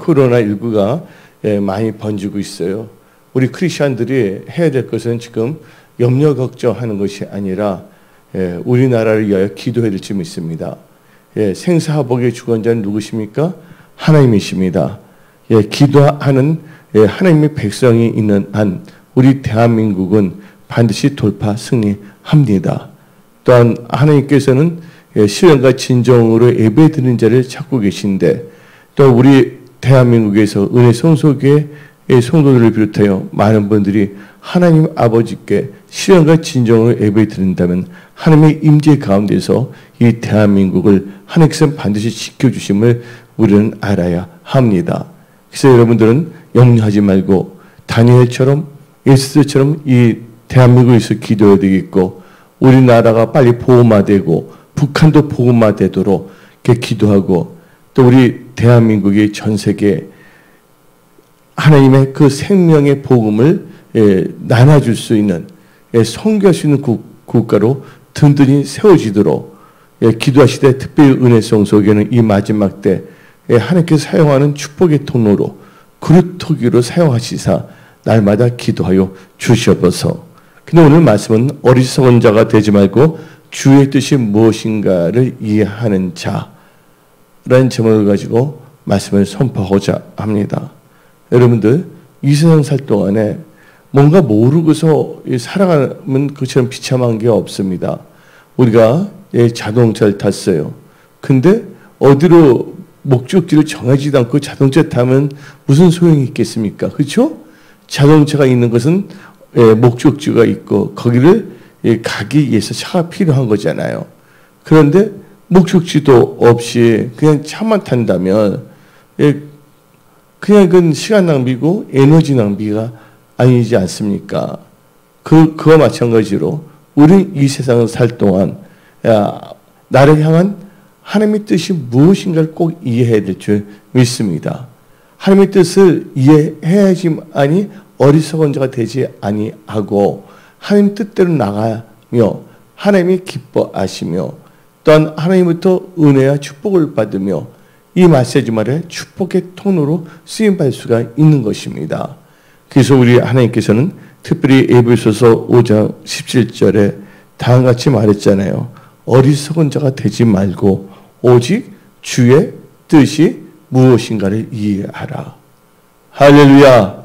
코로나19가 많이 번지고 있어요. 우리 크리스천들이 해야 될 것은 지금 염려 걱정하는 것이 아니라 우리나라를 위하여 기도해야 될지 믿습니다. 생사화복의 주권자는 누구십니까? 하나님이십니다. 기도하는 하나님의 백성이 있는 한 우리 대한민국은 반드시 돌파 승리합니다. 또한 하나님께서는 시련과 진정으로 예배드리는 자를 찾고 계신데 또 우리 대한민국에서 은혜 성소교회의 성도들을 비롯하여 많은 분들이 하나님 아버지께 시련과 진정으로 예배드린다면 하나님의 임재 가운데서 이 대한민국을 하나님께서 반드시 지켜주심을 우리는 알아야 합니다. 그래서 여러분들은 염려하지 말고 다니엘처럼 에스더처럼 이 대한민국에서 기도해야 되겠고 우리나라가 빨리 복음화되고 북한도 복음화되도록 이렇게 기도하고 또 우리 대한민국이 전 세계에 하나님의 그 생명의 복음을 나눠줄 수 있는 선교할 수 있는 국가로 든든히 세워지도록 기도하시되 특별히 은혜성 속에는 이 마지막 때 하나님께서 사용하는 축복의 통로로 그루터기로 사용하시사 날마다 기도하여 주시옵소서. 근데 오늘 말씀은 어리석은 자가 되지 말고 주의 뜻이 무엇인가를 이해하는 자라는 제목을 가지고 말씀을 선포하고자 합니다. 여러분들 이 세상 살 동안에 뭔가 모르고서 살아가면 그처럼 비참한 게 없습니다. 우리가 자동차를 탔어요. 근데 어디로 목적지를 정하지도 않고 자동차 타면 무슨 소용이 있겠습니까? 그렇죠? 자동차가 있는 것은 목적지가 있고 거기를 가기 위해서 차가 필요한 거잖아요. 그런데 목적지도 없이 그냥 차만 탄다면 그냥 그건 시간 낭비고 에너지 낭비가 아니지 않습니까? 그와 마찬가지로 우리 이 세상을 살 동안 나를 향한 하나님의 뜻이 무엇인가를 꼭 이해해야 될 줄 믿습니다. 하나님의 뜻을 이해해야지만이 어리석은 자가 되지 아니하고 하나님 뜻대로 나가며 하나님이 기뻐하시며 또한 하나님부터 은혜와 축복을 받으며 이 메시지말에 축복의 통로로 쓰임받을 수가 있는 것입니다. 그래서 우리 하나님께서는 특별히 에베소서 5장 17절에 다음과 같이 말했잖아요. 어리석은 자가 되지 말고 오직 주의 뜻이 무엇인가를 이해하라. 할렐루야.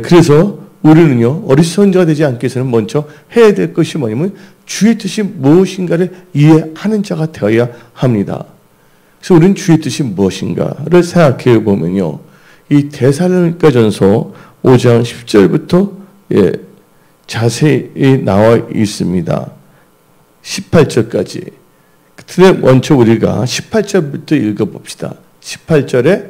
그래서 우리는요 어리석은 자가 되지 않기 위해서는 먼저 해야 될 것이 뭐냐면 주의 뜻이 무엇인가를 이해하는 자가 되어야 합니다. 그래서 우리는 주의 뜻이 무엇인가를 생각해 보면요 이 데살로니가전서 5장 10절부터 자세히 나와 있습니다. 18절까지. 근데 먼저 우리가 18절부터 읽어봅시다. 18절에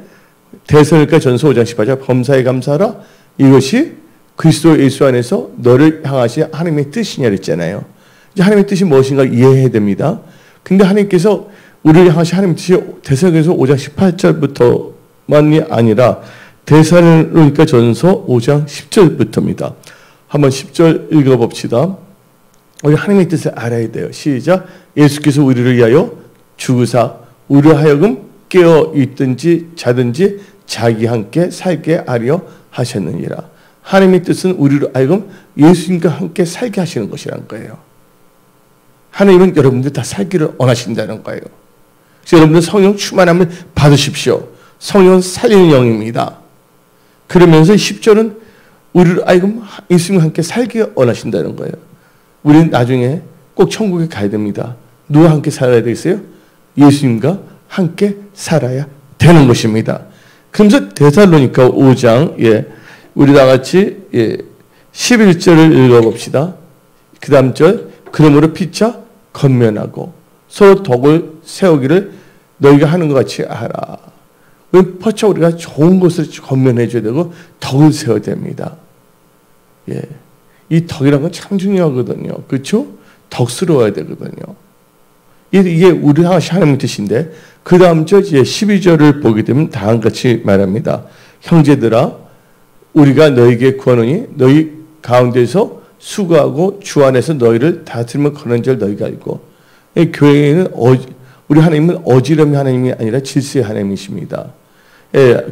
데살로니가전서 5장 18절 범사에 감사하라. 이것이 그리스도 예수 안에서 너를 향하신 하나님의 뜻이냐 그랬잖아요. 이제 하나님의 뜻이 무엇인가 이해해야 됩니다. 근데 하나님께서 우리를 향하신 하나님의 뜻이 데살로니가전서 5장 18절부터만이 아니라 데살로니가전서 5장 10절부터입니다. 한번 10절 읽어봅시다. 우리 하나님의 뜻을 알아야 돼요. 시작. 예수께서 우리를 위하여 죽으사 우리로 하여금 깨어 있든지 자든지 자기 함께 살게 하려 하셨느니라. 하나님의 뜻은 우리로 하여금 예수님과 함께 살게 하시는 것이라는 거예요. 하나님은 여러분들 다 살기를 원하신다는 거예요. 그래서 여러분들 성령 충만함을 받으십시오. 성령은 살리는 영입니다. 그러면서 10절은 우리로 하여금 예수님과 함께 살기 원하신다는 거예요. 우리는 나중에 꼭 천국에 가야 됩니다. 누구와 함께 살아야 되겠어요? 예수님과 함께 살아야 되는 것입니다. 그러면서 데살로니가 5장 우리 다 같이 11절을 읽어봅시다. 그 다음 절 그러므로 피차 건면하고 서로 덕을 세우기를 너희가 하는 것 같이 하라. 퍼쳐 우리가 좋은 것을 건면해 줘야 되고 덕을 세워야 됩니다. 이 덕이라는 건 참 중요하거든요. 그렇죠? 덕스러워야 되거든요. 이게 우리 하나님의 뜻인데 그 다음 절 12절을 보게 되면 다음과 같이 말합니다. 형제들아 우리가 너희에게 구하노니 너희 가운데서 수고하고 주 안에서 너희를 다스리며 거는 줄 너희가 알고 교회에는 우리 하나님은 어지럼의 하나님이 아니라 질서의 하나님이십니다.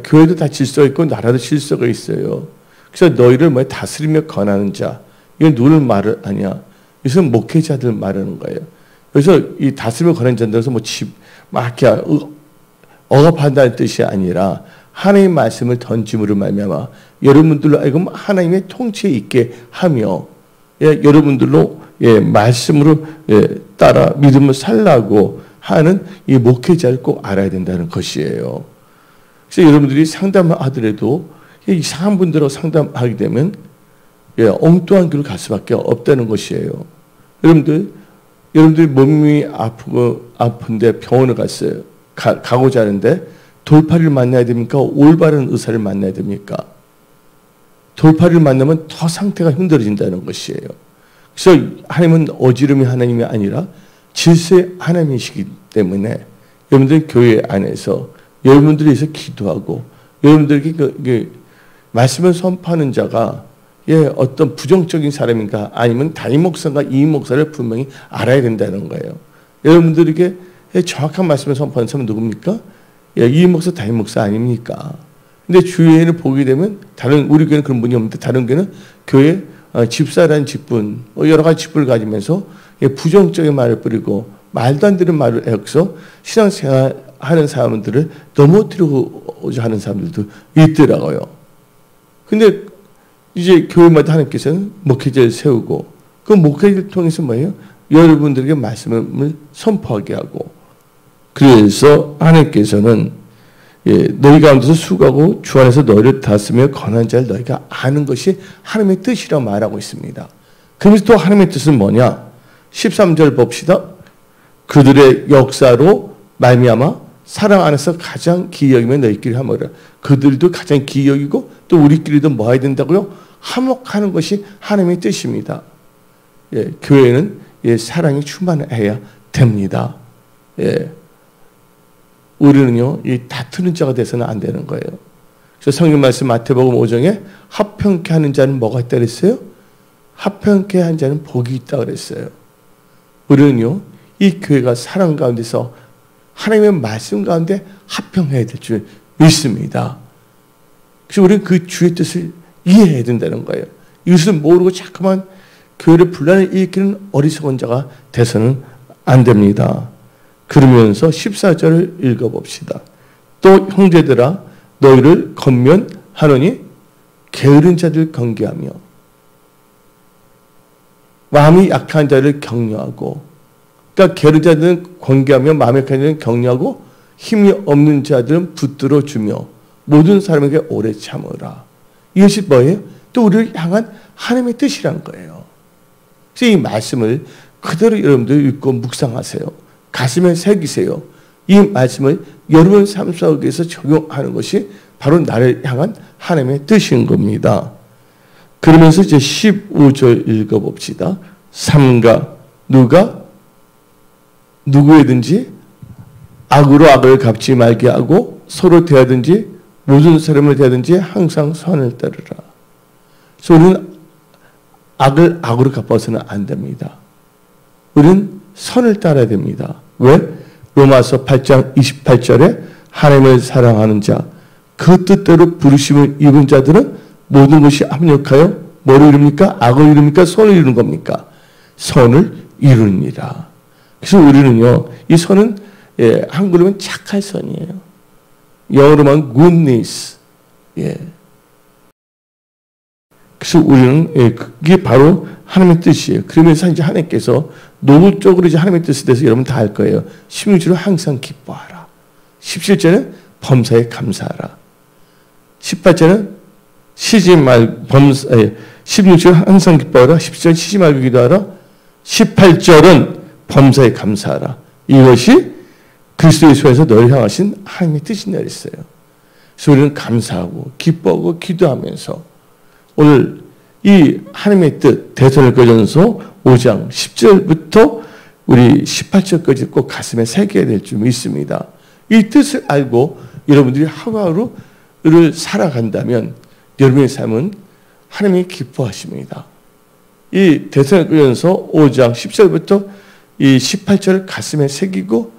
교회도 다 질서가 있고 나라도 질서가 있어요. 그래서 너희를 뭐 다스리며 권하는 자, 이건 누굴 말을 하냐? 이것은 목회자들 말하는 거예요. 그래서 이 다스리며 권하는 자들에서 막 이렇게 억압한다는 뜻이 아니라 하나님의 말씀을 던짐으로 말미암아 여러분들로 하여금 하나님의 통치에 있게 하며 여러분들로 말씀으로 따라 믿음을 살라고 하는 이 목회자를 꼭 알아야 된다는 것이에요. 그래서 여러분들이 상담하더라도 이상한 분들하고 상담하게 되면 엉뚱한 길을 갈 수밖에 없다는 것이에요. 여러분들이 몸이 아픈데 병원을 갔어요. 가고자 하는데 돌팔이를 만나야 됩니까? 올바른 의사를 만나야 됩니까? 돌팔이를 만나면 더 상태가 힘들어진다는 것이에요. 그래서 하나님은 어지름이 하나님이 아니라 질서의 하나님이시기 때문에 여러분들 교회 안에서 여러분들이 위해서 기도하고 여러분들에게 말씀을 선포하는 자가 어떤 부정적인 사람인가 아니면 담임 목사인가 이임 목사를 분명히 알아야 된다는 거예요. 여러분들에게 정확한 말씀을 선포하는 사람은 누굽니까? 이임 목사, 담임 목사 아닙니까? 근데 주위에는 보게 되면 우리 교회는 그런 분이 없는데 다른 교회는 교회 집사라는 직분, 여러 가지 직분을 가지면서 부정적인 말을 뿌리고 말도 안 되는 말을 해서 신앙생활 하는 사람들을 넘어뜨리고자 하는 사람들도 있더라고요. 근데 이제 교회마다 하나님께서는 목회자를 세우고 그 목회자를 통해서 뭐예요? 여러분들에게 말씀을 선포하게 하고 그래서 하나님께서는 너희 가운데서 수고하고 주 안에서 너희를 다스리며 권한 자를 너희가 아는 것이 하나님의 뜻이라고 말하고 있습니다. 그러면서 또 하나님의 뜻은 뭐냐? 13절 봅시다. 그들의 역사로 말미암아 사랑 안에서 가장 기여이면 너희끼리 화목하라. 그들도 가장 기여이고 또 우리끼리도 뭐 해야 된다고요? 화목하는 것이 하나님의 뜻입니다. 교회는 사랑이 충만해야 됩니다. 우리는요, 이 다투는 자가 돼서는 안 되는 거예요. 그래서 성경 말씀 마태복음 5장에 합평케 하는 자는 뭐가 있다 그랬어요? 합평케 한 자는 복이 있다 그랬어요. 우리는요, 이 교회가 사랑 가운데서 하나님의 말씀 가운데 합평해야 될 줄 믿습니다. 그래서 우리는 그 주의 뜻을 이해해야 된다는 거예요. 이것을 모르고 자꾸만 교회를 분란을 일으키는 어리석은 자가 돼서는 안 됩니다. 그러면서 14절을 읽어봅시다. 또 형제들아 너희를 권면하노니 게으른 자들 경계하며 마음이 약한 자를 격려하고, 그러니까 게으른 자들은 권계하며 마음이 약한 자들은 격려하고 힘이 없는 자들은 붙들어 주며 모든 사람에게 오래 참으라. 이것이 뭐예요? 또 우리를 향한 하나님의 뜻이란 거예요. 그래서 이 말씀을 그대로 여러분들 읽고 묵상하세요. 가슴에 새기세요. 이 말씀을 여러분 삶 속에서 적용하는 것이 바로 나를 향한 하나님의 뜻인 겁니다. 그러면서 이제 15절 읽어봅시다. 삼가 누가 누구에든지 악으로 악을 갚지 말게 하고 서로 대하든지 모든 사람을 대하든지 항상 선을 따르라. 그래서 우리는 악을 악으로 갚아서는 안 됩니다. 우리는 선을 따라야 됩니다. 왜? 로마서 8장 28절에 하나님을 사랑하는 자, 그 뜻대로 부르심을 입은 자들은 모든 것이 합력하여 뭐를 이룹니까? 악을 이룹니까? 선을 이루는 겁니까? 선을 이루니라. 그래서 우리는요, 이 선은 한글로 하면 착할 선이에요. 영어로 하면 goodness. 그래서 우리는 그게 바로 하나님의 뜻이에요. 그러면서 이제 하나님께서 노골적으로 이제 하나님의 뜻에 대해서 여러분 다 알 거예요. 16절은 항상 기뻐하라. 17절은 범사에 감사하라. 18절은 쉬지 말 16절은 항상 기뻐하라. 17절은 쉬지 말고 기도하라. 18절은 범사에 감사하라. 이것이 그리스도 예수에서 너를 향하신 하나님의 뜻이냐 했어요. 그래서 우리는 감사하고 기뻐하고 기도하면서 오늘 이 하나님의 뜻 데살로니가전서 5장 10절부터 우리 18절까지 꼭 가슴에 새겨야 될 줄 믿습니다. 이 뜻을 알고 여러분들이 하루하루를 살아간다면 여러분의 삶은 하나님이 기뻐하십니다. 이 데살로니가전서 5장 10절부터 이 18절을 가슴에 새기고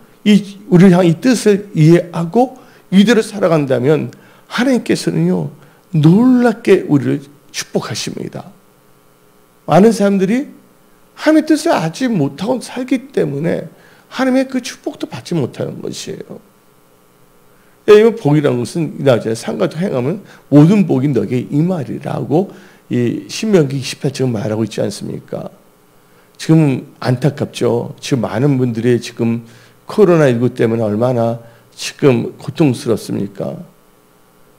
우리를 향한 이 뜻을 이해하고 이대로 살아간다면 하나님께서는요, 놀랍게 우리를 축복하십니다. 많은 사람들이 하나님의 뜻을 알지 못하고 살기 때문에 하나님의 그 축복도 받지 못하는 것이에요. 복이라는 것은 나중에 상가도 행하면 모든 복이 너에게 임하리라고 이 신명기 28장 말하고 있지 않습니까? 지금 안타깝죠. 지금 많은 분들이 지금 코로나19 때문에 얼마나 지금 고통스럽습니까?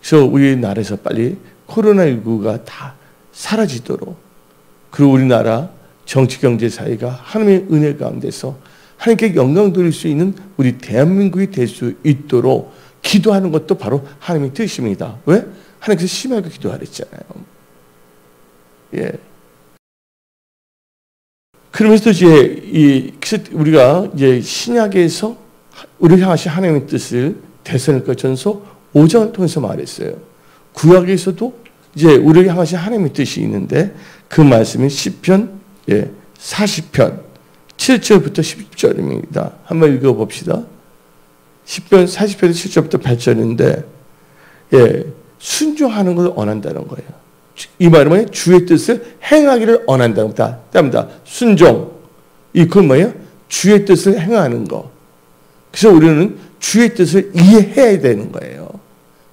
그래서 우리나라에서 빨리 코로나19가 다 사라지도록, 그리고 우리나라 정치, 경제, 사회가 하나님의 은혜 가운데서 하나님께 영광 돌릴 수 있는 우리 대한민국이 될 수 있도록 기도하는 것도 바로 하나님의 뜻입니다. 왜? 하나님께서 심하게 기도하랬잖아요. 예. 그러면서 이제 우리가 이제 신약에서 우리를 향하신 하나님의 뜻을 데살로니가 전서 5장을 통해서 말했어요. 구약에서도 이제 우리를 향하신 하나님의 뜻이 있는데 그 말씀이 시편 40편 7절부터 10절입니다. 한번 읽어봅시다. 시편 40편 7절부터 8절인데 순종하는 걸 원한다는 거예요. 이 말은 주의 뜻을 행하기를 원한다는 겁니다. 순종. 그건 뭐예요? 주의 뜻을 행하는 거. 그래서 우리는 주의 뜻을 이해해야 되는 거예요.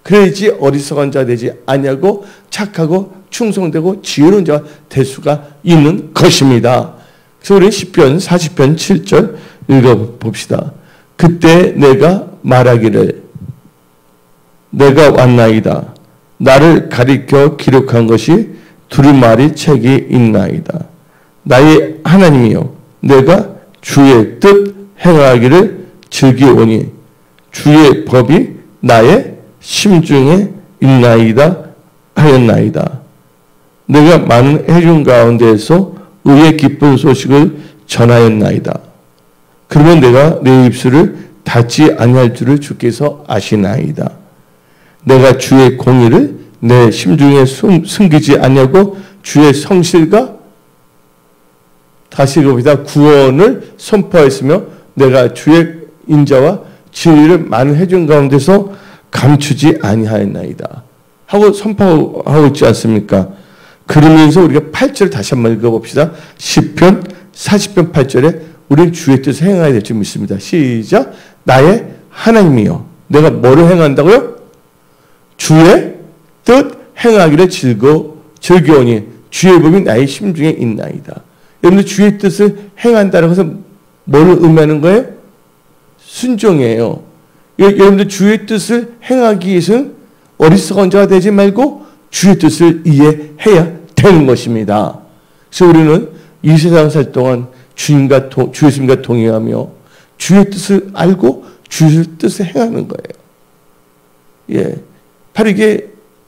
그래야지 어리석은 자 되지 아니하고 착하고 충성되고 지혜로운 자가 될 수가 있는 것입니다. 그래서 우리 시편 40편 7절 읽어봅시다. 그때 내가 말하기를 내가 왔나이다. 나를 가리켜 기록한 것이 두루마리 책이 있나이다. 나의 하나님이여 내가 주의 뜻 행하기를 즐기오니 주의 법이 나의 심중에 있나이다 하였나이다. 내가 많은 해중 가운데에서 의의 기쁜 소식을 전하였나이다. 그러면 내가 내 입술을 닫지 아니할 줄을 주께서 아시나이다. 내가 주의 공의를 내 심중에 숨기지 아니하고 주의 성실과 다시 읽어봅니다. 구원을 선포하였으며 내가 주의 인자와 진리를 많은 해중 가운데서 감추지 아니하였나이다. 하고 선포하고 있지 않습니까? 그러면서 우리가 8절 다시 한번 읽어봅시다. 시편 40편 8절에 우리는 주의 뜻을 행해야 될 줄 믿습니다. 시작. 나의 하나님이여 내가 뭐를 행한다고요? 주의 뜻 행하기를 즐거우니 주의 법이 나의 심중에 있나이다. 여러분들 주의 뜻을 행한다는 것은 뭐를 의미하는 거예요? 순종이에요. 여러분들 주의 뜻을 행하기 위해서는 어리석은 자가 되지 말고 주의 뜻을 이해해야 되는 것입니다. 그래서 우리는 이 세상 살 동안 주의 예수님과 동행하며 주의 뜻을 알고 주의 뜻을 행하는 거예요. 바로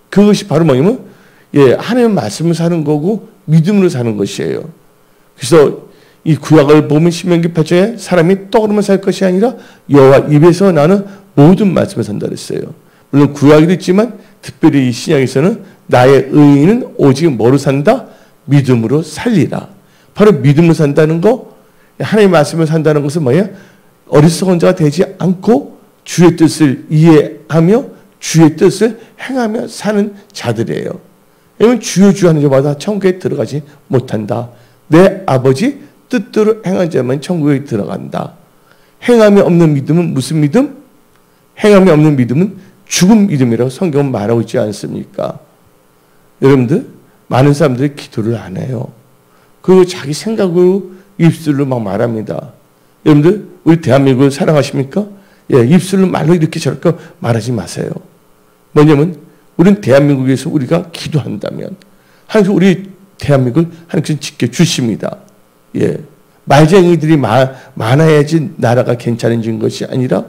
그것이 바로 뭐냐면 하나님의 말씀을 사는 거고 믿음으로 사는 것이에요. 그래서 이 구약을 보면 신명기 8장에 사람이 떡으로만 살 것이 아니라 여호와 입에서 나는 모든 말씀을 산다 그랬어요. 물론 구약에도 있지만 특별히 이 신약에서는 나의 의인은 오직 뭐로 산다? 믿음으로 살리라. 바로 믿음으로 산다는 거, 하나님의 말씀을 산다는 것은 뭐예요? 어리석은 자가 되지 않고 주의 뜻을 이해하며 주의 뜻을 행하며 사는 자들이에요. 왜냐하면 주여 주여 하는 자마다 천국에 들어가지 못한다. 내 아버지 뜻대로 행한 자만 천국에 들어간다. 행함이 없는 믿음은 무슨 믿음? 행함이 없는 믿음은 죽은 믿음이라고 성경은 말하고 있지 않습니까? 여러분들 많은 사람들이 기도를 안 해요. 그리고 자기 생각으로 입술로 막 말합니다. 여러분들 우리 대한민국을 사랑하십니까? 입술로 말로 이렇게 저렇게 말하지 마세요. 뭐냐면 우리는 대한민국에서 우리가 기도한다면 하나님께서 우리 대한민국을 하나님께서 지켜주십니다. 말쟁이들이 많아야지 나라가 괜찮아진 것이 아니라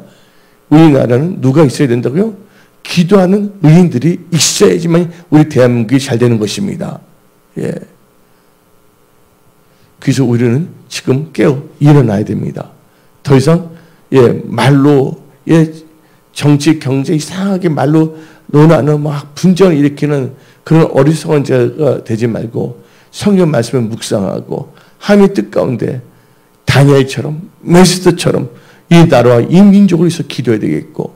우리나라는 누가 있어야 된다고요? 기도하는 의인들이 있어야지만 우리 대한민국이 잘 되는 것입니다. 그래서 우리는 지금 깨어 일어나야 됩니다. 더 이상 말로 정치 경제 이상하게 말로 논하는 막 분쟁을 일으키는 그런 어리석은 자가 되지 말고 성경 말씀을 묵상하고 하나님의 뜻 가운데 다니엘처럼 메시드처럼 이 나라와 이 민족을 위해서 기도해야 되겠고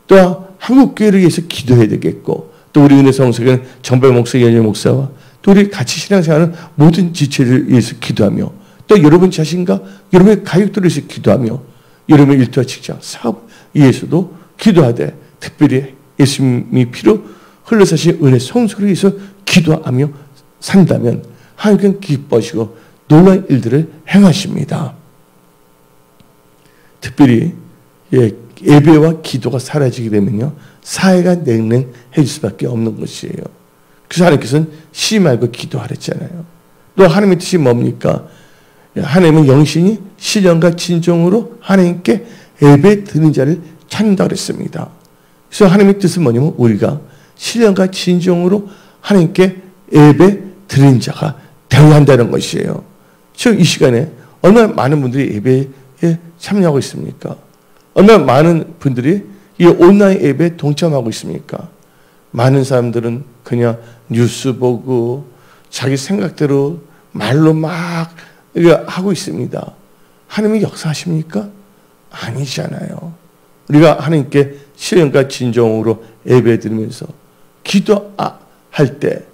또 한국교회를 위해서 기도해야 되겠고, 또 우리 은혜성서교회는 정배 목사, 연예 목사와 또 우리 같이 신앙생활하는 모든 지체를 위해서 기도하며, 또 여러분 자신과 여러분의 가족들을 위해서 기도하며, 여러분의 일터와 직장, 사업 위해서도 기도하되, 특별히 예수님이 피로 흘러사신 은혜 성소를 위해서 기도하며 산다면 하나님께는 기뻐하시고 놀라운 일들을 행하십니다. 특별히 예배와 기도가 사라지게 되면요, 사회가 냉랭해질 수밖에 없는 것이에요. 그래서 하나님께서는 쉬지 말고 기도하랬잖아요. 또 하나님의 뜻이 뭡니까? 하나님은 영신이 신령과 진정으로 하나님께 예배 드리는 자를 찾는다고 그랬습니다. 그래서 하나님의 뜻은 뭐냐면 우리가 신령과 진정으로 하나님께 예배 드리는 자가 되어야 한다는 것이에요. 지금 이 시간에 얼마나 많은 분들이 예배에 참여하고 있습니까? 얼마나 많은 분들이 이 온라인 예배에 동참하고 있습니까? 많은 사람들은 그냥 뉴스 보고 자기 생각대로 말로 막 하고 있습니다. 하나님이 역사하십니까? 아니잖아요. 우리가 하나님께 신령과 진정으로 예배드리면서 기도할 때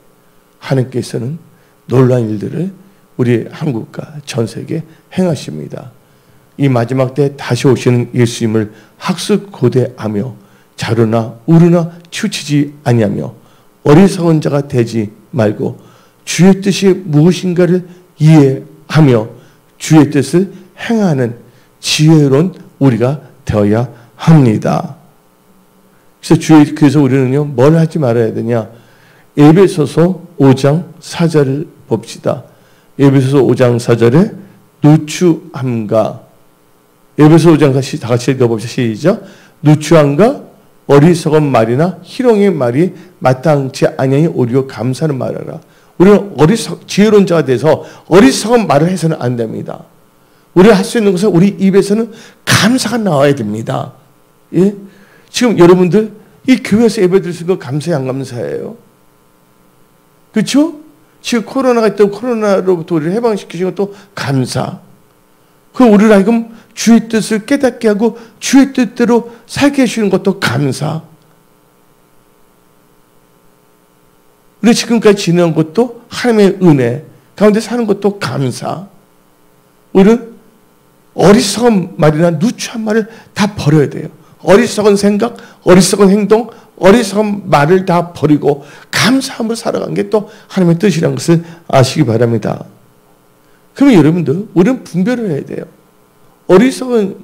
하나님께서는 놀라운 일들을 우리 한국과 전 세계에 행하십니다. 이 마지막 때 다시 오시는 예수님을 학습고대하며 자루나 우르나 치우치지 아니하며 어리석은 자가 되지 말고 주의 뜻이 무엇인가를 이해하며 주의 뜻을 행하는 지혜로운 우리가 되어야 합니다. 그래서 우리는요, 뭘 하지 말아야 되냐? 에베소서 5장 4절을 봅시다. 에베소서 5장 4절에 누추함과, 에베소 5장 다 같이 읽어봅시다. 시작. 누추함과 어리석은 말이나 희롱의 말이 마땅치 아니하니 오히려 감사는 말하라. 우리는 지혜로운 자가 돼서 어리석은 말을 해서는 안 됩니다. 우리가 할 수 있는 것은 우리 입에서는 감사가 나와야 됩니다. 예? 지금 여러분들 이 교회에서 예배드릴 수 있는 거 감사해, 안 감사해요? 그렇죠? 지금 코로나가 있다고 코로나로부터 우리를 해방시키신 것도 감사. 그 우리를 하여금 주의 뜻을 깨닫게 하고 주의 뜻대로 살게 해주는 것도 감사. 우리 지금까지 지내온 것도 하나님의 은혜 가운데 사는 것도 감사. 우리는 어리석은 말이나 누추한 말을 다 버려야 돼요. 어리석은 생각, 어리석은 행동, 어리석은 말을 다 버리고 감사함으로 살아가는 게 또 하나님의 뜻이라는 것을 아시기 바랍니다. 그러면 여러분들, 우리는 분별을 해야 돼요. 어리석은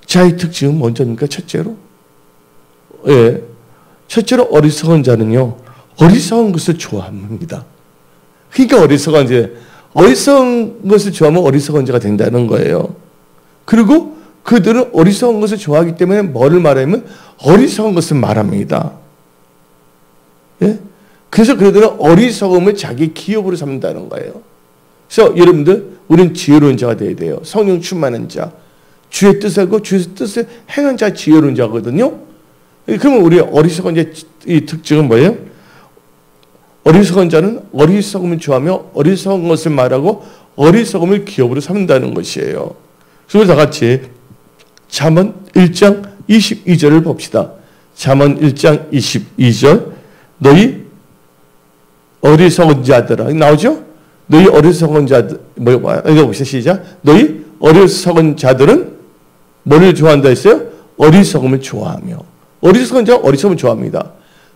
자의 특징은 먼저입니까? 첫째로? 예. 첫째로 어리석은 자는요, 어리석은 것을 좋아합니다. 그러니까 어리석은 것을 좋아하면 어리석은 자가 된다는 거예요. 그리고 그들은 어리석은 것을 좋아하기 때문에 뭐를 말하면 어리석은 것을 말합니다. 예? 그래서 그들은 어리석음을 자기 기업으로 삼는다는 거예요. 그래서 여러분들, 우리는 지혜로운 자가 되어야 돼요. 성령 충만한 자, 주의 뜻하고 주의 뜻을 행한 자, 지혜로운 자거든요. 그러면 우리 어리석은 자의 이 특징은 뭐예요? 어리석은 자는 어리석음을 좋아하며 어리석은 것을 말하고 어리석음을 기업으로 삼는다는 것이에요. 그래서 다 같이 잠언 1장 22절을 봅시다. 잠언 1장 22절. 너희 어리석은 자들아. 나오죠? 너희 어리석은 자들, 읽어봅시다. 시작. 너희 어리석은 자들은 뭐를 좋아한다 했어요? 어리석음을 좋아하며. 어리석은 자는 어리석음을 좋아합니다.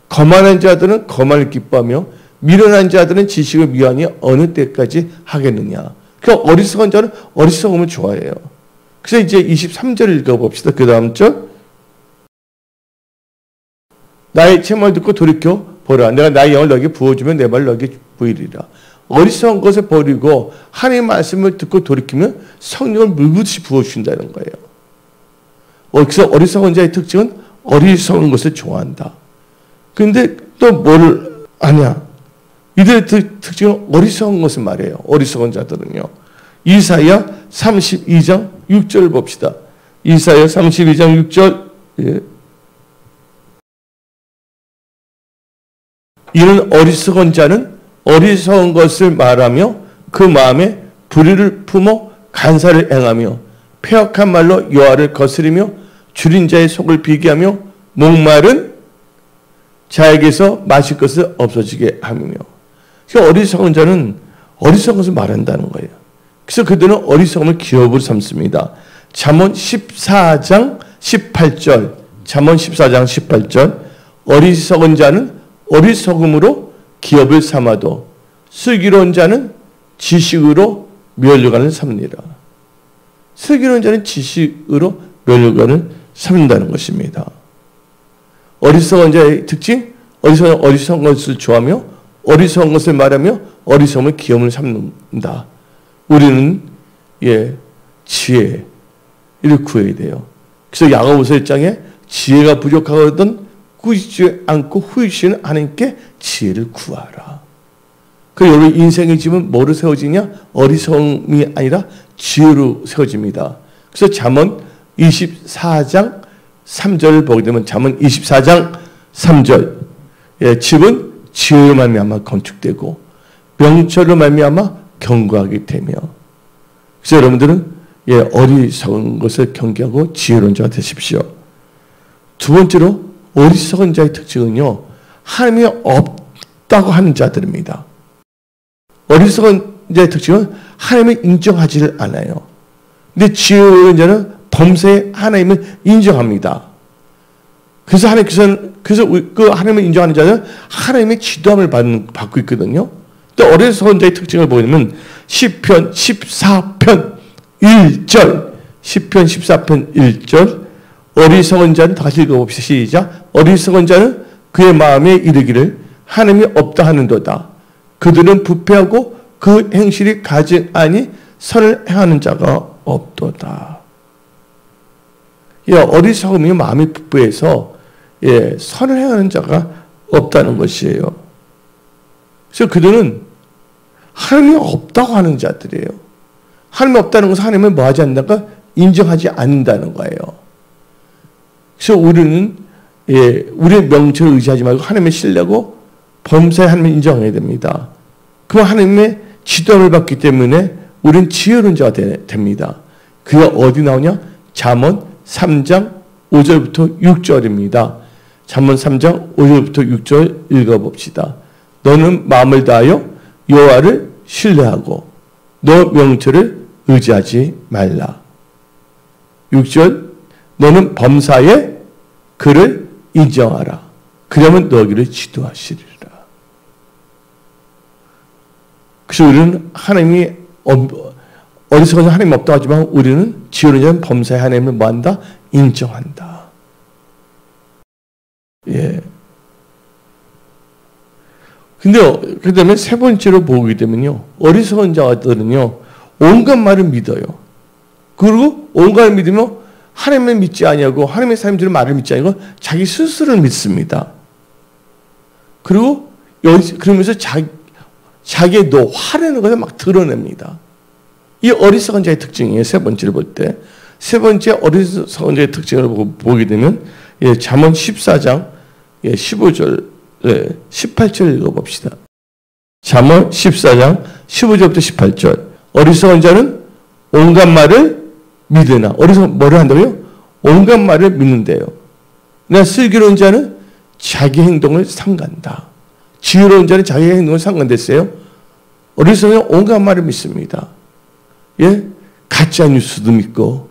거만한 자들은 거만을 기뻐하며 미련한 자들은 지식을 미워하니 어느 때까지 하겠느냐. 그러니까 어리석은 자는 어리석음을 좋아해요. 그래서 이제 23절을 읽어봅시다. 그 다음 절. 나의 책망을 듣고 돌이켜 보라. 내가 나의 영을 너에게 부어주면 내 말을 너에게 보이리라. 어리석은 것을 버리고 하나님의 말씀을 듣고 돌이키면 성령을 물붓이 부어주신다는 거예요. 그래서 어리석은 자의 특징은 어리석은 것을 좋아한다. 그런데 또 뭘 아냐? 이들의 특징은 어리석은 것을 말해요. 어리석은 자들은요. 이사야 32장 6절을 봅시다. 이사야 32장 6절. 예. 이는 어리석은 자는 어리석은 것을 말하며 그 마음에 불의를 품어 간사를 행하며 패역한 말로 여호와를 거스리며 줄인 자의 속을 비게하며 목마른 자에게서 마실 것을 없어지게 하며. 그러니까 어리석은 자는 어리석은 것을 말한다는 거예요. 그래서 그들은 어리석음을 기업으로 삼습니다. 잠언 14장 18절, 잠언 14장 18절, 어리석은 자는 어리석음으로 기업을 삼아도 슬기로운 자는 지식으로 면류관을 삼느니라. 슬기로운 자는 지식으로 면류관을 삼는다는 것입니다. 어리석은 자의 특징, 어리석은 것을 좋아하며 어리석은 것을 말하며 어리석음을 기업을 삼는다. 우리는 지혜를 구해야 돼요. 그래서 야고보서 1장에 지혜가 부족하거든 꾸짖지 않고 후이시는 하나님께 지혜를 구하라. 그리고 여러분 인생의 집은 뭐로 세워지냐? 어리석음이 아니라 지혜로 세워집니다. 그래서 잠언 24장 3절을 보게 되면 잠언 24장 3절 집은 지혜로 말미암아 건축되고 명철로 말미암아 견고하게 되며. 그래서 여러분들은 어리석은 것을 경계하고 지혜로운 자가 되십시오. 두 번째로 어리석은 자의 특징은요, 하나님이 없다고 하는 자들입니다. 어리석은 자의 특징은 하나님을 인정하지를 않아요. 근데 지혜로운 자는 범사에 하나님을 인정합니다. 그래서 하나님께서는, 그 하나님을 인정하는 자는 하나님의 지도함을 받고 있거든요. 또 어리석은 자의 특징을 보면 시편 14편 1절, 시편 14편 1절, 어리석은 자는 다시 읽어봅시다. 시작. 어리석은 자는 그의 마음에 이르기를 하나님이 없다 하는도다. 그들은 부패하고 그 행실이 가증하니 선을 행하는 자가 없도다. 어리석음이 마음이 부패해서 선을 행하는 자가 없다는 것이에요. 그래서 그들은 하나님이 없다고 하는 자들이에요. 하나님이 없다는 것은 하나님을 뭐 하지 않는다가 인정하지 않는다는 거예요. 그래서 우리는 우리의 명철을 의지하지 말고 하나님의 신뢰하고 범사에 하나님을 인정해야 됩니다. 그럼 하나님의 지도함을 받기 때문에 우리는 지혜로운 자가 됩니다. 그가 어디 나오냐? 잠언 3장 5절부터 6절입니다. 잠언 3장 5절부터 6절 읽어봅시다. 너는 마음을 다하여 여호와를 신뢰하고 너 명철을 의지하지 말라. 6절 너는 범사에 그를 인정하라. 그러면 너희를 지도하시리라. 그래서 우리는 하나님이 어디서 하나님 없다고 하지만 우리는 지혜로운 자는 범사에 하나님을 뭐한다? 인정한다. 근데 그 다음에 세 번째로 보게 되면요, 어리석은 자들은요 온갖 말을 믿어요. 그리고 온갖 말을 믿으면 하나님을 믿지 아니하고 하나님의 사람들의 말을 믿지 아니하고 자기 스스로를 믿습니다. 그리고 그러면서 자기의 화내는 것을 막 드러냅니다. 이 어리석은 자의 특징이에요. 세 번째를 볼 때. 세 번째 어리석은 자의 특징을 보게 되면 잠언 14장 15절 18절 읽어봅시다. 잠언 14장 15절부터 18절. 어리석은 자는 온갖 말을 믿으나. 어리석은 뭐를 한다고요? 온갖 말을 믿는데요. 그러나 슬기로운 자는 자기 행동을 삼간다. 지혜로운 자는 자기 행동을 삼간댔어요. 어리석은 자는 온갖 말을 믿습니다. 가짜 뉴스도 믿고,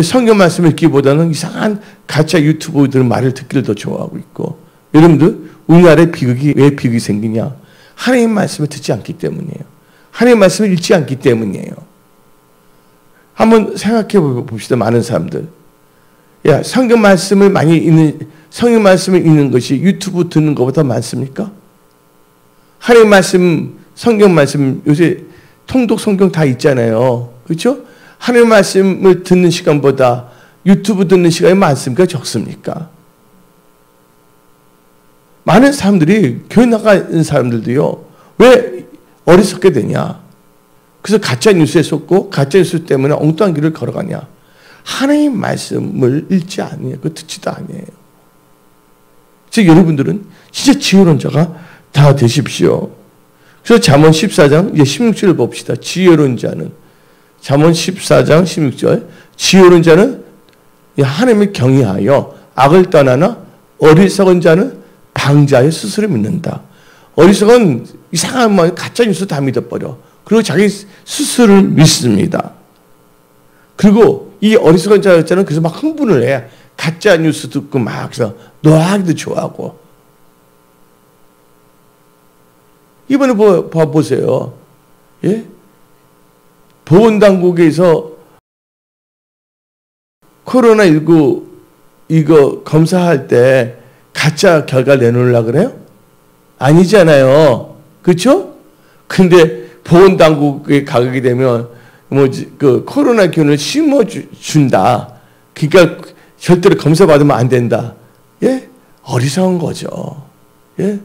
성경 말씀을 읽기보다는 이상한 가짜 유튜버들 말을 듣기를 더 좋아하고 있고. 여러분들, 우리나라에 비극이 왜 비극이 생기냐? 하나님 말씀을 듣지 않기 때문이에요. 하나님 말씀을 읽지 않기 때문이에요. 한번 생각해 봅시다. 많은 사람들. 성경 말씀을 많이 성경 말씀을 읽는 것이 유튜브 듣는 것보다 많습니까? 하나님 말씀, 성경 말씀, 요새 통독 성경 다 있잖아요. 그렇죠? 하나님 말씀을 듣는 시간보다 유튜브 듣는 시간이 많습니까? 적습니까? 많은 사람들이 교회 나가는 사람들도요. 왜 어리석게 되냐? 그래서 가짜 뉴스에 속고 가짜 뉴스 때문에 엉뚱한 길을 걸어가냐? 하나님 말씀을 읽지 아니에요. 듣지도 아니에요. 즉 여러분들은 진짜 지혜로운 자가 다 되십시오. 그래서 잠언 14장 16절을 봅시다. 지혜로운 자는 잠언 14장 16절 지혜로운 자는 하나님을 경외하여 악을 떠나나 어리석은 자는 방자의 스스로 믿는다. 어리석은 이상한 말 가짜 뉴스 다 믿어버려. 그리고 자기 스스로를 믿습니다. 그리고 이 어리석은 자는 그래서 막 흥분을 해. 가짜 뉴스 듣고 막 그래서 노하기도 좋아하고. 이번에 보세요. 예? 보건당국에서 코로나19 이거 검사할 때 가짜 결과 내놓으려고 그래요? 아니잖아요. 그렇죠? 근데 보건당국에 가게 되면 그 코로나 균을 심어준다. 그러니까 절대로 검사받으면 안 된다. 예? 어리석은 거죠. 예?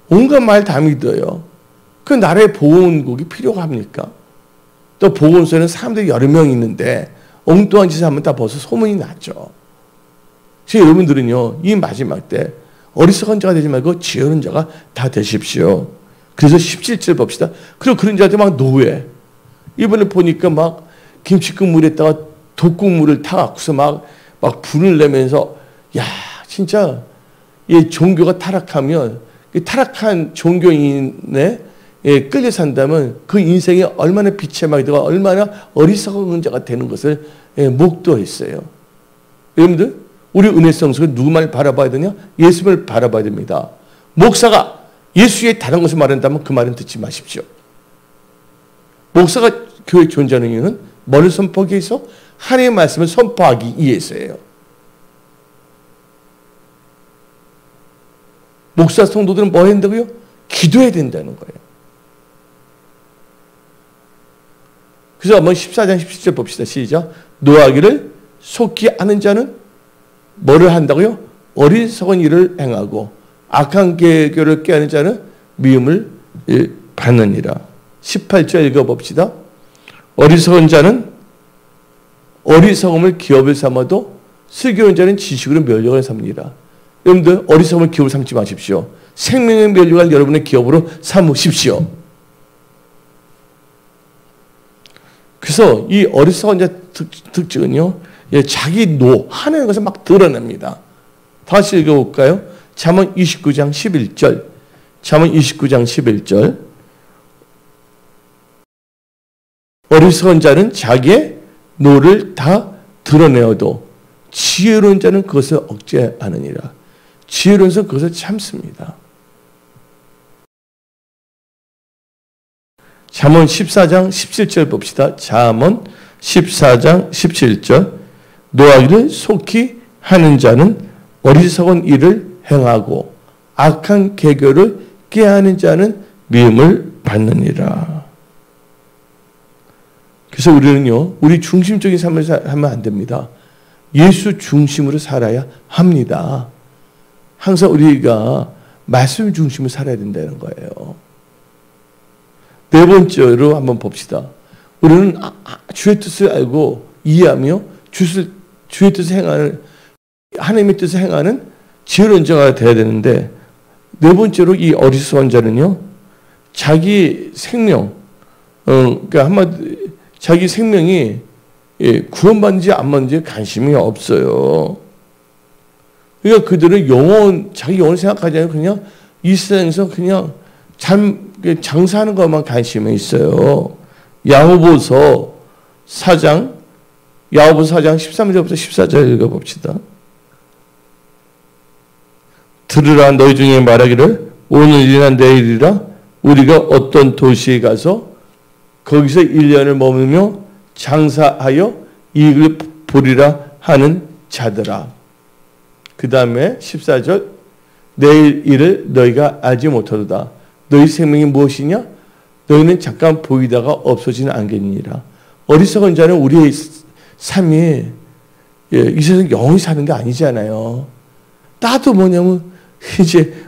온갖 말 다 믿어요. 그 나라의 보건국이 필요가 합니까? 또 보건소에는 사람들이 여러 명 있는데 엉뚱한 짓을 하면 다 벌써 소문이 났죠. 그래서 여러분들은요, 이 마지막 때 어리석은 자가 되지 말고 지혜로운 자가 다 되십시오. 그래서 17절 봅시다. 그리고 그런 자들 막 노예. 이번에 보니까 막 김치국물에다가 독국물을 타갖고서 막 불을 내면서, 야, 진짜, 이 종교가 타락하면, 타락한 종교인에 끌려 산다면 그 인생이 얼마나 비참하게 되고 얼마나 어리석은 자가 되는 것을 목도했어요. 여러분들, 우리 은혜성수가 누구만을 바라봐야 되냐? 예수를 바라봐야 됩니다. 목사가 예수의 다른 것을 말한다면 그 말은 듣지 마십시오. 목사가 교회에 존재하는 이유는 뭐를 선포하기 위해서? 하나님의 말씀을 선포하기 위해서예요. 목사 성도들은 뭐 해야 된다고요? 기도해야 된다는 거예요. 그래서 한번 14장 17절 봅시다. 시작. 노하기를 속히 아는 자는 뭐를 한다고요? 어리석은 일을 행하고 악한 계교를 깨하는 자는 미움을 받느니라. 18절 읽어봅시다. 어리석은 자는 어리석음을 기업을 삼아도 슬기로운 자는 지식으로 면역을 삼느니라. 여러분들 어리석음을 기업을 삼지 마십시오. 생명의 면역을 여러분의 기업으로 삼으십시오. 그래서 이 어리석은 자 특징은요, 자기 하는 것을 막 드러냅니다. 다시 읽어볼까요? 잠언 29장 11절. 잠언 29장 11절. 어리석은 자는 자기의 노를 다 드러내어도 지혜로운 자는 그것을 억제하느니라. 지혜로운 자는 그것을 참습니다. 잠언 14장 17절 봅시다. 잠언 14장 17절. 노하기를 속히 하는 자는 어리석은 일을 행하고 악한 계교를 깨하는 자는 미움을 받느니라. 그래서 우리는요, 우리 중심적인 삶을 하면 안 됩니다. 예수 중심으로 살아야 합니다. 항상 우리가 말씀 중심으로 살아야 된다는 거예요. 네 번째로 한번 봅시다. 우리는 주의 뜻을 알고 이해하며 주의 뜻을 행하는, 하나님의 뜻을 행하는 지혜로운 자가 되어야 되는데, 네 번째로 이 어리석은 자는요, 자기 생명, 그러니까 한마디 자기 생명이 구원받는지 안 받는지 관심이 없어요. 그러니까 그들은 자기 영혼을 생각하지 않고 그냥 이 세상에서 그냥 장사하는 것만 관심이 있어요. 야고보서 4장 13절부터 14절 읽어봅시다. 들으라, 너희 중에 말하기를 오늘이나 내일이라 우리가 어떤 도시에 가서 거기서 1년을 머물며 장사하여 이익을 보리라 하는 자들아. 그 다음에 14절. 내일 일을 너희가 알지 못하도다. 너희 생명이 무엇이냐? 너희는 잠깐 보이다가 없어지는 않겠느니라. 어리석은 자는 우리의 삶이 이 세상 영원히 사는 게 아니잖아요. 나도 뭐냐면 이제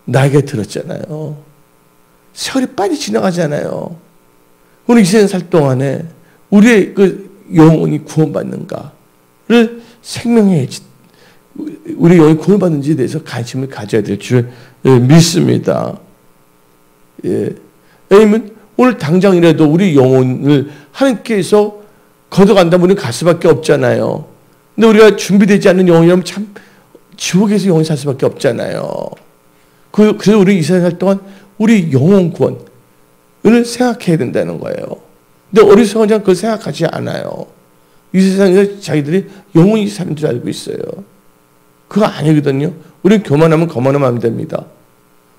나이가 들었잖아요. 세월이 빨리 지나가잖아요. 우리 이 세상 살 동안에 우리의 그 영혼이 구원받는가를 생명해야지. 우리 영혼이 구원받는지에 대해서 관심을 가져야 될 줄 믿습니다. 예. 왜냐면 오늘 당장이라도 우리 영혼을 하나님께서 걷어간다면 우리는 갈 수밖에 없잖아요. 근데 우리가 준비되지 않는 영혼이라면 참 지옥에서 영혼이 살 수밖에 없잖아요. 그래서 우리 이 세상 살 동안 우리 영혼 구원을 생각해야 된다는 거예요. 근데 어리석은 자는 그걸 생각하지 않아요. 이 세상에서 자기들이 영혼이 사는 줄 알고 있어요. 그거 아니거든요. 우리는 교만하면 거만하면 됩니다.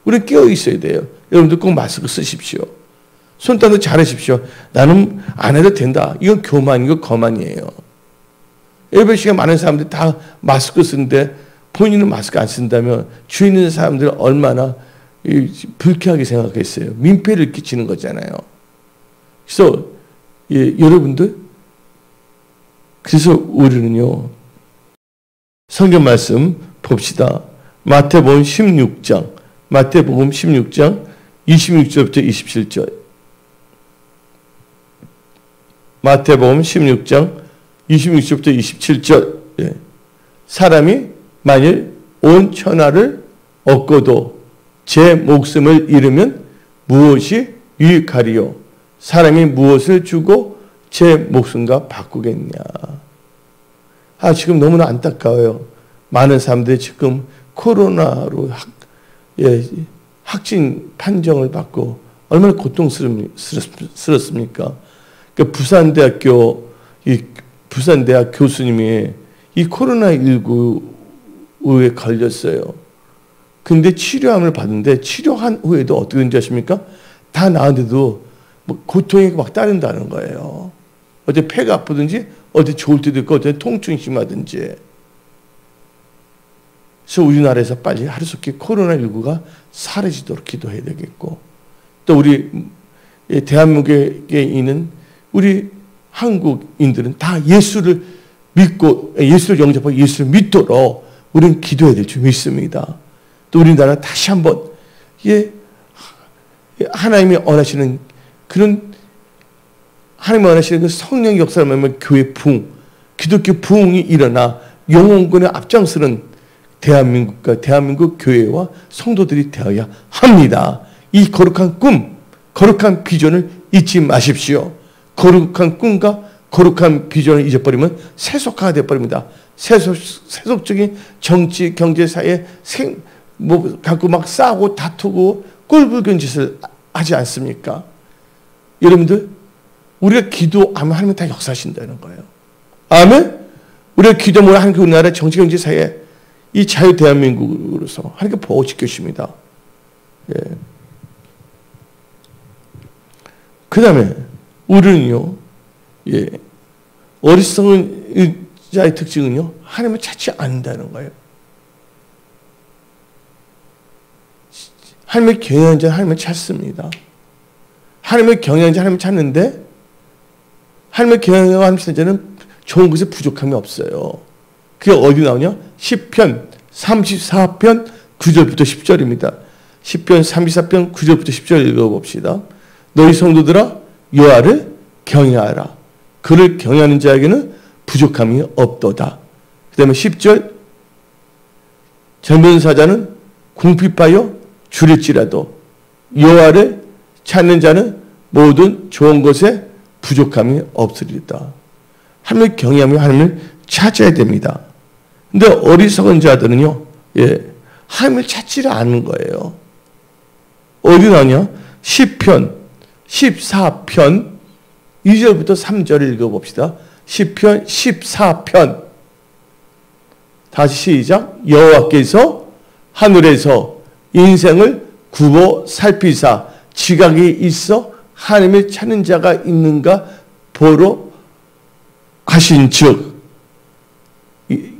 우리는 깨어 있어야 돼요. 여러분들 꼭 마스크 쓰십시오. 손단도 잘하십시오. 나는 안 해도 된다. 이건 교만이고 거만이에요. 예배 시간 많은 사람들이 다 마스크 쓰는데 본인은 마스크 안 쓴다면 주위 있는 사람들은 얼마나 불쾌하게 생각했어요. 민폐를 끼치는 거잖아요. 그래서 여러분들, 그래서 우리는요, 성경 말씀 봅시다. 마태복음 16장 26절부터 27절. 마태복음 16장 26절부터 27절. 예. 사람이 만일 온 천하를 얻고도 제 목숨을 잃으면 무엇이 유익하리요? 사람이 무엇을 주고 제 목숨과 바꾸겠냐? 지금 너무나 안타까워요. 많은 사람들이 지금 코로나로 확진 판정을 받고 얼마나 고통스럽습니까? 그러니까 부산대학 교수님이 이 코로나19에 걸렸어요. 근데 치료함을 받는데 치료한 후에도 어떻게 된지 아십니까? 다 나은데도 뭐 고통이 막 따른다는 거예요. 어디 폐가 아프든지, 어디 좋을 때도 있고, 어디 통증이 심하든지. 그래서 우리나라에서 빨리 하루속히 코로나19가 사라지도록 기도해야 되겠고, 또 우리 대한민국에 있는 우리 한국인들은 다 예수를 믿고, 예수를 영접하고 예수를 믿도록 우리는 기도해야 될 줄 믿습니다. 또 우리나라 다시 한번 하나님이 원하시는 그런, 하나님이 원하시는 그 성령의 역사를 말하면 교회 부흥, 기독교 부흥이 일어나 영혼권에 앞장서는 대한민국과 대한민국 교회와 성도들이 되어야 합니다. 이 거룩한 꿈, 거룩한 비전을 잊지 마십시오. 거룩한 꿈과 거룩한 비전을 잊어버리면 세속화가 되어버립니다. 세속적인 정치, 경제, 사회, 갖고 막 싸우고 다투고 꼴불견 짓을 하지 않습니까? 여러분들, 우리가 기도하면 하나님 다 역사하신다는 거예요. 아멘? 우리가 기도하면 하나님 우리나라 정치, 경제, 사회, 이 자유 대한민국으로서 하나님께 보호지켜주십니다. 예. 그 다음에 우리는요, 어리석은 자의 특징은요, 하나님을 찾지 않는다는 거예요. 하나님을 경외하는 자는 하나님을 찾습니다. 하나님을 경외하는 자는 하나님을 찾는데, 하나님을 경외하고 하나님을 찾는 자는 좋은 것에 부족함이 없어요. 그게 어디 나오냐? 시편 34편 9절부터 10절입니다. 시편 34편 9절부터 10절 읽어봅시다. 너희 성도들아 여호와를 경외하라. 그를 경외하는 자에게는 부족함이 없도다. 그 다음에 10절, 젊은 사자는 궁핍하여 줄일지라도 여호와를 찾는 자는 모든 좋은 것에 부족함이 없으리다. 하나님을 경외하며 하나님을 찾아야 됩니다. 근데 어리석은 자들은요, 하나님을 찾지를 않는 거예요. 어디 나오냐? 시편 14편 2절부터 3절을 읽어봅시다. 시편 14편. 다시 시작. 여호와께서 하늘에서 인생을 굽어 살피사 지각이 있어 하나님을 찾는 자가 있는가 보러 하신즉,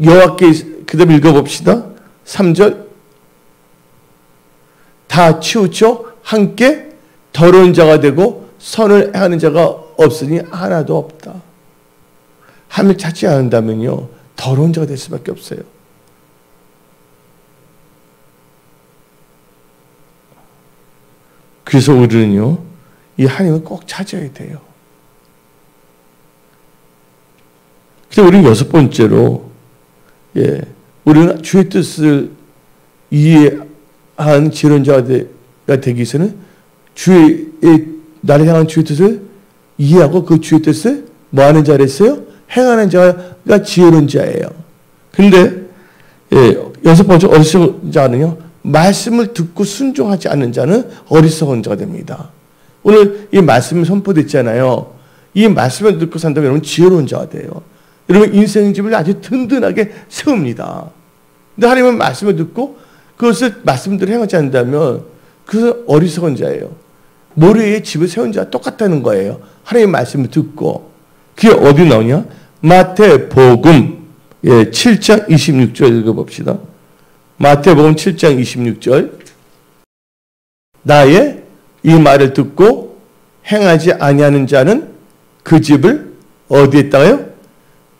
여호와께서, 그 다음에 읽어봅시다. 3절. 다 치우쳐 함께 더러운 자가 되고 선을 행하는 자가 없으니 하나도 없다. 하나님을 찾지 않는다면요, 더러운 자가 될 수밖에 없어요. 그래서 우리는요, 이 하나님을 꼭 찾아야 돼요. 그래서 우리는 여섯 번째로, 우리는 주의 뜻을 이해한 지론자가 되기 위해서는 주의 나를 향한 주의 뜻을 이해하고 그 주의 뜻을 뭐 하는 자라 했어요? 행하는 자가 지혜로운 자예요. 근데 여섯 번째 어리석은 자는요, 말씀을 듣고 순종하지 않는 자는 어리석은 자가 됩니다. 오늘 이 말씀이 선포됐잖아요. 이 말씀을 듣고 산다면 여러분 지혜로운 자가 돼요. 여러분 인생의 집을 아주 든든하게 세웁니다. 근데 하나님의 말씀을 듣고 그것을 말씀대로 행하지 않는다면 그것은 어리석은 자예요. 모래에 집을 세운 자와 똑같다는 거예요. 하나님의 말씀을 듣고. 그게 어디 나오냐? 마태복음 7장 26절 읽어봅시다. 마태복음 7장 26절. 나의 이 말을 듣고 행하지 아니하는 자는 그 집을 어디에 있다가요?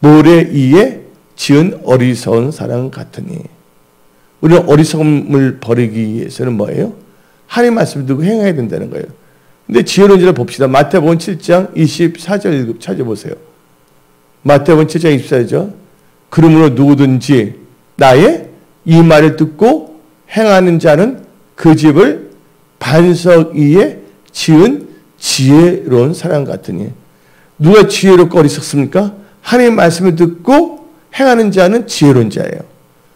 모래 위에 지은 어리석은 사람 같으니. 우리는 어리석음을 버리기 위해서는 뭐예요? 하나님 말씀을 듣고 행해야 된다는 거예요. 근데 지혜로운 자를 봅시다. 마태복음 7장 24절 찾아보세요. 마태복음 7장 24절. 그러므로 누구든지 나의 이 말을 듣고 행하는 자는 그 집을 반석 위에 지은 지혜로운 사람 같으니. 누가 지혜롭고 어리석습니까? 하나님의 말씀을 듣고 행하는 자는 지혜로운 자예요.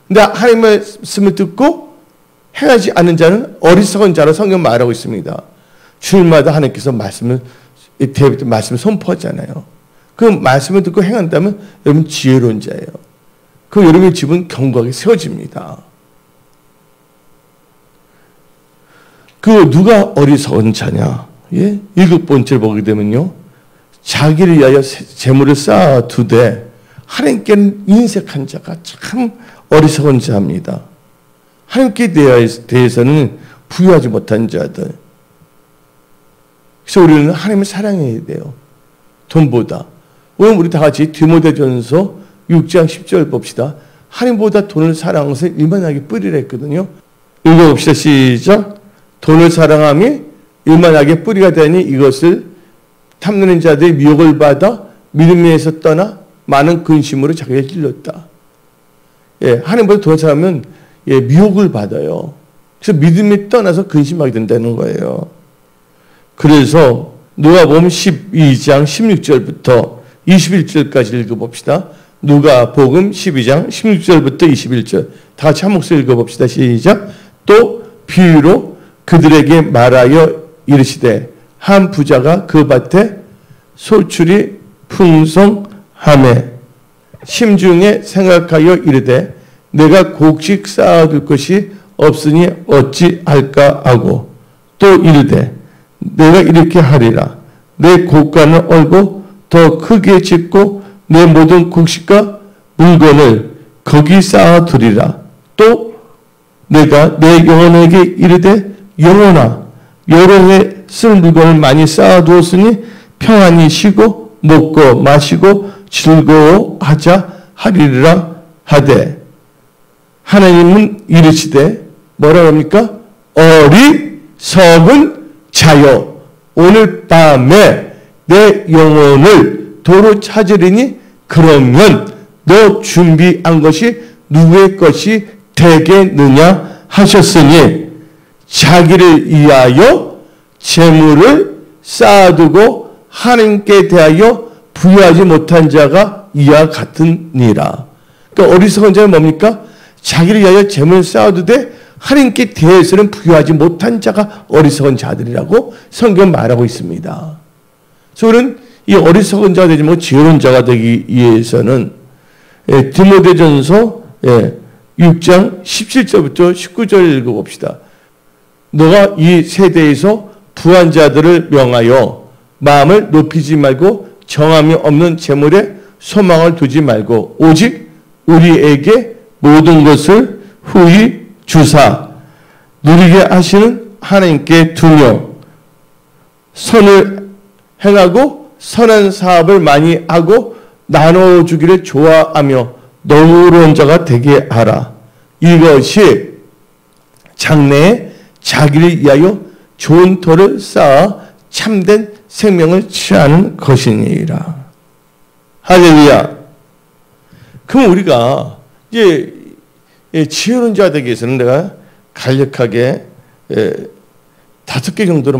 근데 하나님의 말씀을 듣고 행하지 않는 자는 어리석은 자로 성경 말하고 있습니다. 주일마다 하나님께서 말씀을 선포하잖아요. 그 말씀을 듣고 행한다면 여러분 지혜로운 자예요. 그 여러분의 집은 견고하게 세워집니다. 그 누가 어리석은 자냐? 예? 7번째를 보게 되면요. 자기를 위하여 재물을 쌓아두되 하나님께는 인색한 자가 참 어리석은 자입니다. 하나님께 대해서는 부유하지 못한 자들. 그래서 우리는 하나님을 사랑해야 돼요. 돈보다. 오늘 우리 다 같이 디모데전서 6장 10절 봅시다. 하나님보다 돈을 사랑하는 것을 일만하게 뿌리라 했거든요. 읽어봅시다. 시작. 돈을 사랑함이 일만하게 뿌리가 되니 이것을 탐내는 자들의 미혹을 받아 믿음에서 떠나 많은 근심으로 자기를 찔렀다. 예, 하나님보다 돈을 사랑하면 미혹을 받아요. 그래서 믿음이 떠나서 근심하게 된다는 거예요. 그래서 누가복음 12장 16절부터 21절까지 읽어봅시다. 누가복음 12장 16절부터 21절 다 같이 한 목소리 읽어봅시다. 시작. 또 비유로 그들에게 말하여 이르시되 한 부자가 그 밭에 소출이 풍성하매 심중에 생각하여 이르되 내가 곡식 쌓아둘 것이 없으니 어찌할까 하고 또 이르되 내가 이렇게 하리라. 내 곡간을 얼고 더 크게 짓고 내 모든 곡식과 물건을 거기 쌓아두리라. 또 내가 내 영혼에게 이르되 영혼아 여러 해 쓸 물건을 많이 쌓아두었으니 평안히 쉬고 먹고 마시고 즐거워하자 하리라 하되 하나님은 이르시되 뭐라 합니까? 어리석은 자여 오늘 밤에 내 영혼을 도로 찾으리니 그러면 너 준비한 것이 누구의 것이 되겠느냐 하셨으니 자기를 위하여 재물을 쌓아두고 하나님께 대하여 부유하지 못한 자가 이와 같으니라. 그러니까 어리석은 자는 뭡니까? 자기를 위하여 재물을 쌓아두되 하나님께 대해서는 부유하지 못한 자가 어리석은 자들이라고 성경 말하고 있습니다. 그래서 우리는 이 어리석은 자가 되지 못하고 지혜로운 자가 되기 위해서는 디모데전서 6장 17절부터 19절 읽어봅시다. 너가 이 세대에서 부한 자들을 명하여 마음을 높이지 말고 정함이 없는 재물에 소망을 두지 말고 오직 우리에게 모든 것을 후히 주사 누리게 하시는 하나님께 두며 선을 행하고 선한 사업을 많이 하고 나눠주기를 좋아하며 너그러운 자가 되게 하라. 이것이 장래에 자기를 위하여 좋은 터를 쌓아 참된 생명을 취하는 것이니라. 할렐루야. 그럼 우리가 이제 지혜로운 자 되기 위해서는 내가 간략하게 5개 정도로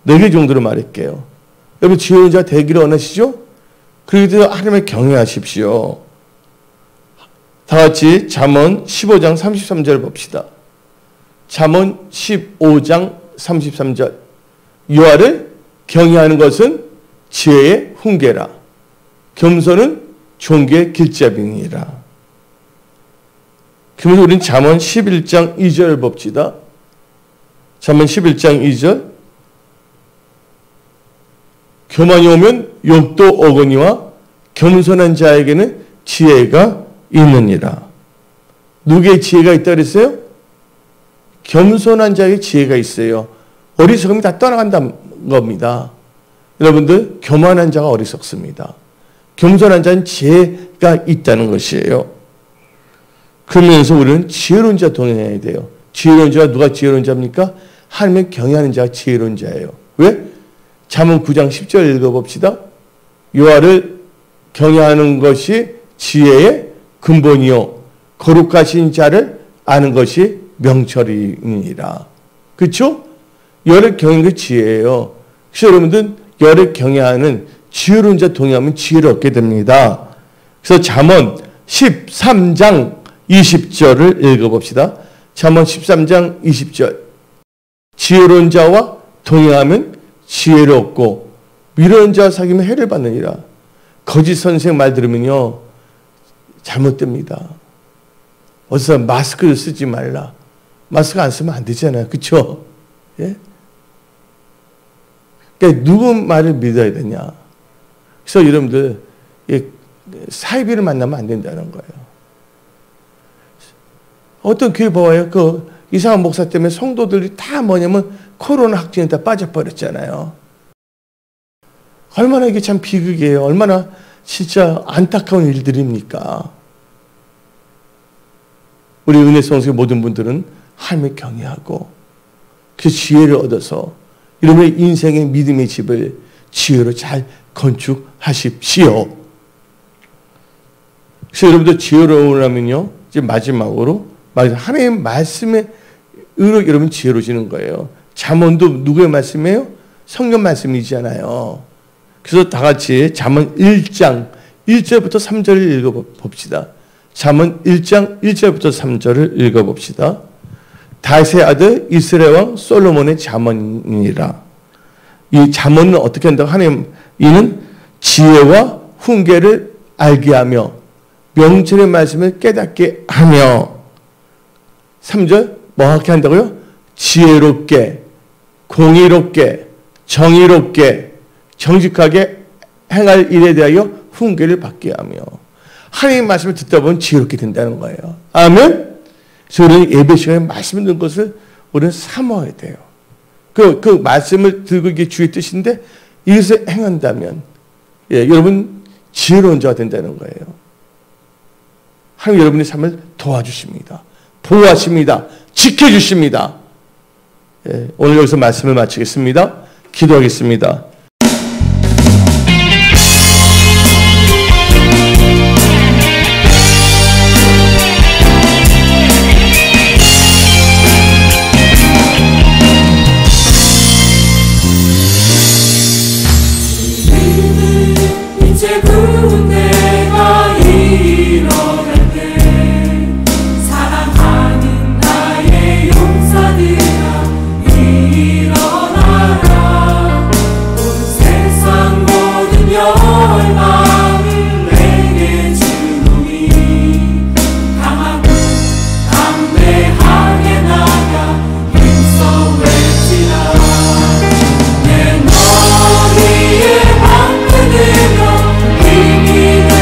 4개 정도로 말할게요. 여러분 지혜로운 자 되기를 원하시죠? 그래도 하나님을 경외하십시오. 다 같이 잠언 15장 33절 봅시다. 잠언 15장 33절. 여호와를 경외하는 것은 지혜의 훈계라. 겸손은 존귀의 길잡이니라. 그러면 우리는 잠언 11장 2절 봅시다. 잠언 11장 2절. 교만이 오면 욕도 오거니와 겸손한 자에게는 지혜가 있느니라. 누구의 지혜가 있다 그랬어요? 겸손한 자에게 지혜가 있어요. 어리석음이 다 떠나간다는 겁니다. 여러분들 교만한 자가 어리석습니다. 겸손한 자는 지혜가 있다는 것이에요. 그러면서 우리는 지혜로운 자 동행해야 돼요. 지혜로운 자가 누가 지혜로운 자입니까? 하나님을 경외하는 자가 지혜로운 자예요. 왜? 잠언 9장 10절 읽어봅시다. 여호와를 경외하는 것이 지혜의 근본이요 거룩하신 자를 아는 것이 명철이니라. 그렇죠? 여호와를 경외하는 게 지혜예요. 그래서 여러분들 여호와를 경외하는 지혜로운 자 동행하면 지혜를 얻게 됩니다. 그래서 잠언 13장 20절을 읽어봅시다. 잠언 13장 20절. 지혜로운 자와 동행하면 지혜를 얻고 미련한 자와 사귀면 해를 받느니라. 거짓 선생 말 들으면요 잘못됩니다. 어디서 마스크를 쓰지 말라. 마스크 안 쓰면 안 되잖아요. 그렇죠? 예? 그러니까 누구 말을 믿어야 되냐. 그래서 여러분들 사이비를 만나면 안 된다는 거예요. 어떤 교회 봐요. 그 이상한 목사 때문에 성도들이 다 뭐냐면 코로나 확진에 다 빠져버렸잖아요. 얼마나 이게 참 비극이에요. 얼마나 진짜 안타까운 일들입니까? 우리 은혜성수의 모든 분들은 하나님을 경외하고 그 지혜를 얻어서 여러분의 인생의 믿음의 집을 지혜로 잘 건축하십시오. 그래서 여러분들 지혜로우려면요, 이제 마지막으로 하나님의 말씀에 의로 여러분 지혜로워지는 거예요. 잠언도 누구의 말씀이에요? 성경 말씀이잖아요. 그래서 다 같이 잠언 1장 1절부터 3절을 읽어봅시다. 잠언 1장 1절부터 3절을 읽어봅시다. 다윗의 아들 이스라엘 왕 솔로몬의 잠언이니라. 이 잠언은 어떻게 한다고? 하나님 이는 지혜와 훈계를 알게 하며 명철의 말씀을 깨닫게 하며 3절 뭐하게 한다고요? 지혜롭게 공의롭게 정의롭게 정직하게 행할 일에 대하여 훈계를 받게 하며. 하나님의 말씀을 듣다 보면 지혜롭게 된다는 거예요. 아멘. 그래서 우리는 예배 시간에 말씀 듣는 것을 우리는 사모해야 돼요. 그 말씀을 들고 이게 주의 뜻인데 이것을 행한다면 여러분 지혜로운 자가 된다는 거예요. 하나님 여러분의 삶을 도와주십니다. 보호하십니다. 지켜주십니다. 오늘 여기서 말씀을 마치겠습니다. 기도하겠습니다. 이제 군대가 일어날 때 사랑하는 나의 용사들아 일어나라. 온 세상 모든 열망을 내게 주노니 강하고 담대하게 나가 힘써 외치라. 내 머리에 힘이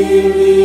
진리